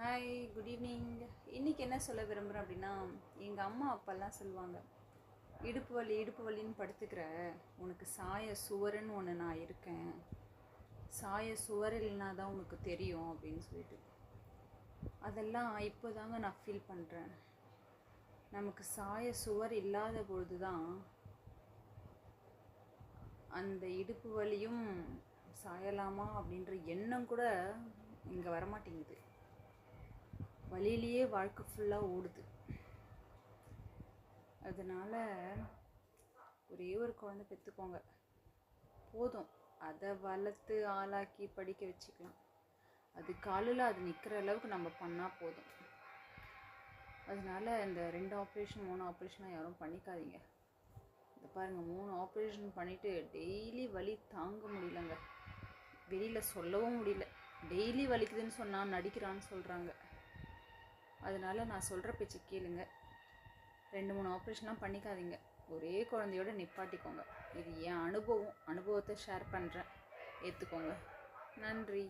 Hi, good evening. இன்றைக்கி என்ன சொல்ல விரும்புகிறேன் அப்படின்னா, எங்கள் அம்மா அப்பாலாம் சொல்லுவாங்க, இடுப்பு வலின்னு படுத்துக்கிற, உனக்கு சாய சுவருன்னு ஒன்று நான் இருக்கேன், சாய சுவர் இல்லைனா தான் உனக்கு தெரியும் அப்படின்னு சொல்லிட்டு. அதெல்லாம் இப்போ தாங்க நான் ஃபீல் பண்ணுறேன். நமக்கு சாய சுவர் இல்லாத பொழுது தான் அந்த இடுப்பு வலியும் சாயலாமா அப்படின்ற எண்ணம் கூட இங்கே வரமாட்டேங்குது. வழியிலேயே வாழ்க்கை ஃபுல்லாக ஓடுது. அதனால் ஒரே ஒரு குழந்தை பெற்றுக்கோங்க போதும். அதை வளர்த்து ஆளாக்கி படிக்க வச்சுக்கலாம். அது காலில் அது நிற்கிற அளவுக்கு நம்ம பண்ணால் போதும். அதனால் இந்த 2 ஆப்ரேஷன் 3 ஆப்ரேஷனாக யாரும் பண்ணிக்காதீங்க. இதை பாருங்கள், 3 ஆப்ரேஷன் பண்ணிவிட்டு டெய்லி வலி தாங்க முடியலங்க. வெளியில் சொல்லவும் முடியல. டெய்லி வலிக்குதுன்னு சொன்னால் நடிக்கிறான்னு சொல்கிறாங்க. அதனால் நான் சொல்கிற பேச்சு கேளுங்க. 2-3 ஆப்ரேஷன்லாம் பண்ணிக்காதீங்க. ஒரே குழந்தையோட நிப்பாட்டிக்கோங்க. இது என் அனுபவத்தை ஷேர் பண்ணுறேன், ஏற்றுக்கோங்க. நன்றி.